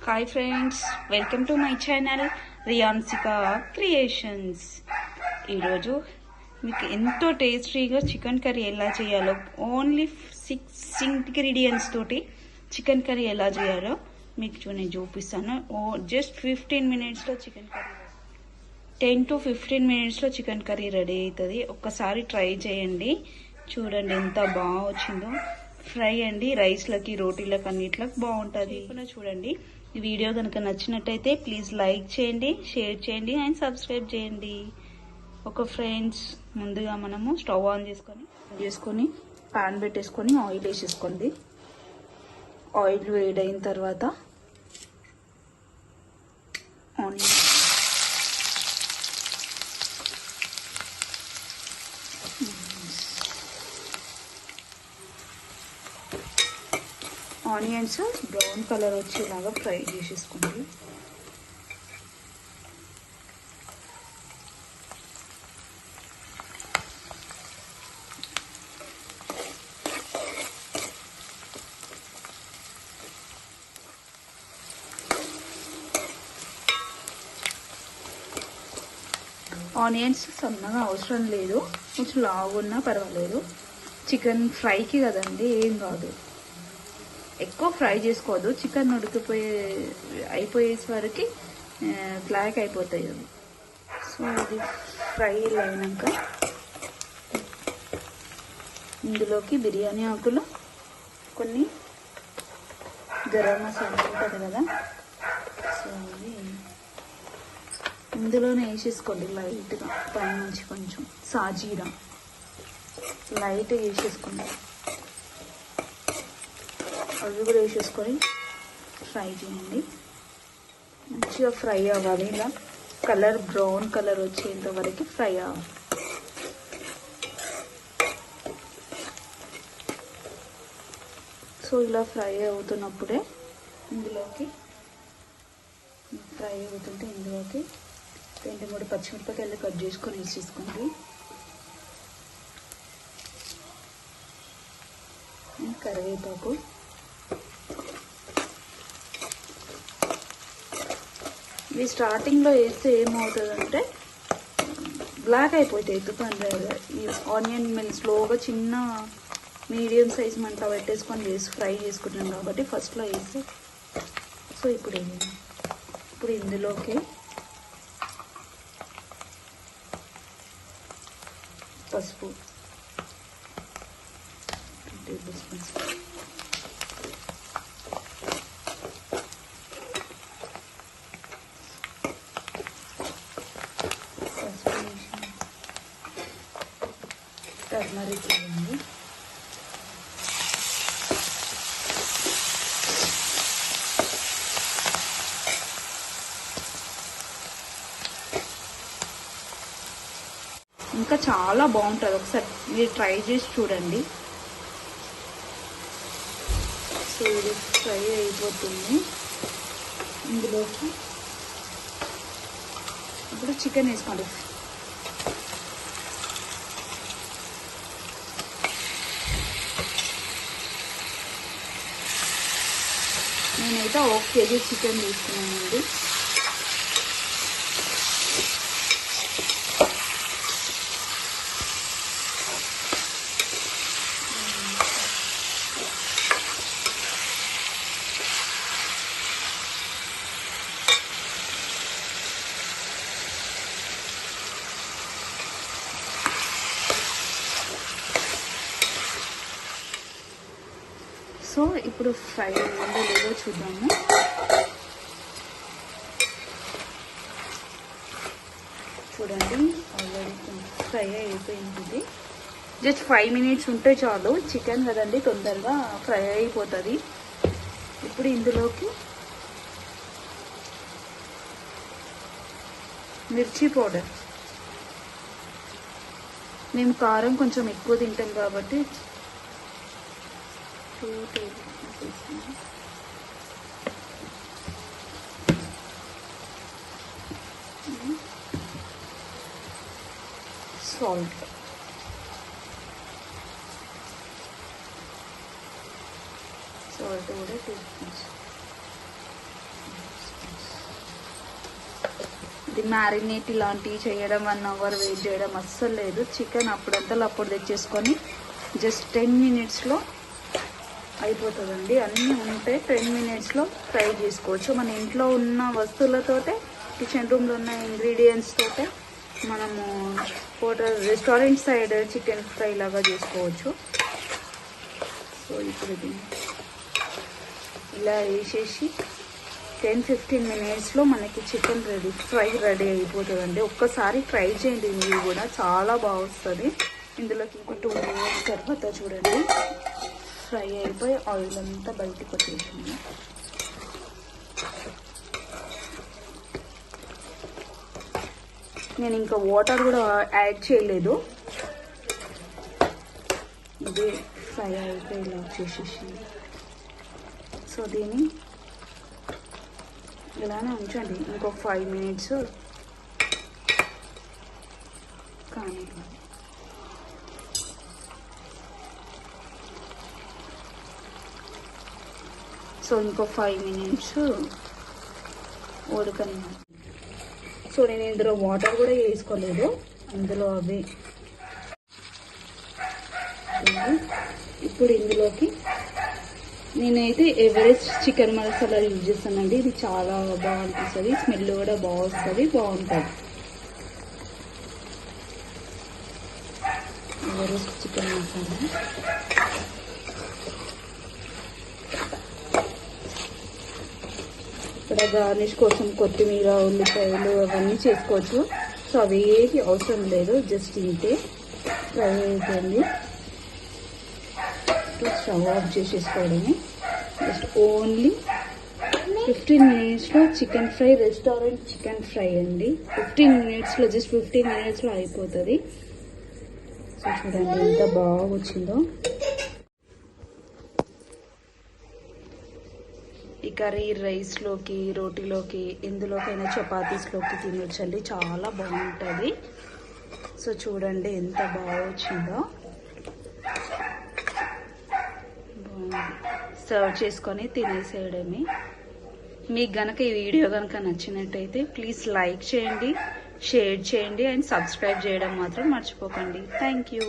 Hi friends, welcome to my channel Riyansika creations. ఈరోజు మీకు ఎంతో టేస్టీగా చికెన్ కర్రీ ఎలా చేయాలో, ఓన్లీ 6 ఇంగ్రీడియంట్స్ తోటి చికెన్ కర్రీ ఎలా చేయాలో మీకు నేను చూపిస్తాను. జస్ట్ 15 మినిట్స్లో చికెన్ కర్రీ, 10 to 15 మినిట్స్లో చికెన్ కర్రీ రెడీ అవుతుంది. ఒక్కసారి ట్రై చేయండి, చూడండి ఎంత బాగా వచ్చిందో. ఫ్రై అండి, రైస్లకి రోటీలకు అన్నిట్లకు బాగుంటుంది. చూడండి, ఈ వీడియో కనుక నచ్చినట్టయితే ప్లీజ్ లైక్ చేయండి, షేర్ చేయండి అండ్ సబ్స్క్రైబ్ చేయండి. ఫ్రెండ్స్, ముందుగా మనము స్టవ్ ఆన్ చేసుకొని పాన్ పెట్టేసుకొని ఆయిల్ వేసేసుకోండి. ఆయిల్ వేడైన తర్వాత ఆనియన్స్ బ్రౌన్ కలర్ వచ్చేలాగా ఫ్రై చేసేసుకోండి. ఆనియన్స్ సన్నగా అవసరం లేదు, కొంచెం లావున్నా పర్వాలేదు. చికెన్ ఫ్రైకి కదండి, ఏం కాదు. ఎక్కువ ఫ్రై చేసుకోవద్దు, చికెన్ అయిపోయేసరికి బ్లాక్ అయిపోతాయి అవి. సో ఇది ఫ్రై అయినాక ఇందులోకి బిర్యానీ ఆకులు, కొన్ని గరం మసాలా ఉంటుంది కదా, సో అది ఇందులోనే వేసేసుకోండి లైట్గా. పైనుంచి కొంచెం సాజీరా లైట్గా వేసేసుకోండి. అవి కూడా వేసేసుకొని ఫ్రై చేయండి. మంచిగా ఫ్రై అవ్వాలి, ఇలా కలర్ బ్రౌన్ కలర్ వచ్చేంత వరకు ఫ్రై అవ్వాలి. సో ఇలా ఫ్రై అవుతున్నప్పుడే ఇందులోకి 2-3 పచ్చిమిరపకాయలు కట్ చేసుకొని వేసేసుకోండి. కరివేపాకు, ఇవి స్టార్టింగ్లో వేస్తే ఏమవుతుందంటే బ్లాక్ అయిపోతాయి. ఎందుకంటే ఈ ఆనియన్ మేము స్లోగా చిన్న మీడియం సైజ్ మంట పెట్టేసుకొని ఫ్రై చేసుకుంటున్నాం కాబట్టి ఫస్ట్లో వేస్తే. సో ఇప్పుడు ఇందులోకి పసుపు 2 టేబుల్ స్పూన్స్, టర్మరిక్ వేయండి, ఇంకా చాలా బాగుంటుంది. ఒకసారి మీరు ట్రై చేసి చూడండి. సో ఇది ఫ్రై అయిపోతుంది. ఇందులోకి ఇప్పుడు చికెన్ వేసుకోండి. నేనైతే 1 kg చికెన్ తీసుకున్నానండి. సో ఇప్పుడు ఫ్రై అయిందో లేదో చూద్దాము. చూడండి, ఆల్రెడీ ఫ్రై అయిపోయింది. జస్ట్ 5 మినిట్స్ ఉంటే చాలు. చికెన్ కదండి, తొందరగా ఫ్రై అయిపోతుంది. ఇప్పుడు ఇందులోకి మిర్చి పౌడర్, మేము కారం కొంచెం ఎక్కువ తింటాం కాబట్టి 2 టేబుల్ స్పూన్స్, సాల్ట్, కూడా 2 స్పూన్స్, ఇది మ్యారినేట్ ఇలాంటివి చేయడం 1 అవర్ వెయిట్ చేయడం అస్సలు లేదు. చికెన్ అప్పుడంతలో అప్పుడు తెచ్చేసుకొని జస్ట్ 10 మినిట్స్లో అయిపోతుందండి. అన్నీ ఉంటే 10 మినిట్స్లో ఫ్రై చేసుకోవచ్చు. మన ఇంట్లో ఉన్న వస్తువులతోటే, కిచెన్ రూమ్లో ఉన్న ఇంగ్రీడియంట్స్ తోటే మనము hotel restaurant side chicken fry లాగా చేసుకోవచ్చు. సో ఇప్పుడు ఇది ఇలా వేసేసి 10-15 మినిట్స్లో మనకి చికెన్ ఫ్రై రెడీ అయిపోతుందండి. ఒక్కసారి ట్రై చేయండి, మీరు కూడా చాలా బాగా వస్తుంది. ఇందులోకి ఇంకో 2 మినిట్స్ తర్వాత చూడండి ఫ్రై అయిపోయి ఆయిల్ అంతా బయటకు వచ్చేసింది. నేను ఇంకా వాటర్ కూడా యాడ్ చేయలేదు. ఇది ఫ్రై అయిపోయి ఇలా వచ్చేసేసింది. సో దీన్ని ఇలానే ఉంచండి ఇంకో 5 మినిట్స్ కానీ. సో ఇంకో 5 మినిట్స్ ఉడకని. సో నేను ఇందులో వాటర్ కూడా వేసుకోలేదు, అందులో అవి. ఇప్పుడు ఇందులోకి నేనైతే ఎవరెస్ట్ చికెన్ మసాలా యూజ్ చేస్తానండి. ఇది చాలా బాగా అనిపిస్తుంది, స్మెల్ కూడా బాగా వస్తుంది, బాగుంటుంది. Everest chicken masala. ఇక్కడ గార్నిష్ కోసం కొత్తిమీర, ఉల్లిపాయలు అవన్నీ చేసుకోవచ్చు. సో అవి ఏది అవసరం లేదు, జస్ట్ ఇంతే ఫ్రై అయిపోయింది. స్టవ్ ఆఫ్ చేసేసుకోవడమే. జస్ట్ ఓన్లీ 15 మినిట్స్లో chicken fry, restaurant chicken fry అండి. 15 మినిట్స్లో, జస్ట్ 15 మినిట్స్లో అయిపోతుంది. సో చూడండి ఎంత బాగా వచ్చిందో. ఈ కర్రీ రైస్లోకి, రోటీలోకి, ఎందులోకైనా చపాతీస్లోకి తినొచ్చండి, చాలా బాగుంటుంది. సో చూడండి ఎంత బాగా వచ్చిందో. సర్వ్ చేసుకొని తినేసేయడమే. మీకు గనక ఈ వీడియో కనుక నచ్చినట్టయితే ప్లీజ్ లైక్ చేయండి, షేర్ చేయండి అండ్ సబ్స్క్రైబ్ చేయడం మాత్రం మర్చిపోకండి. Thank you.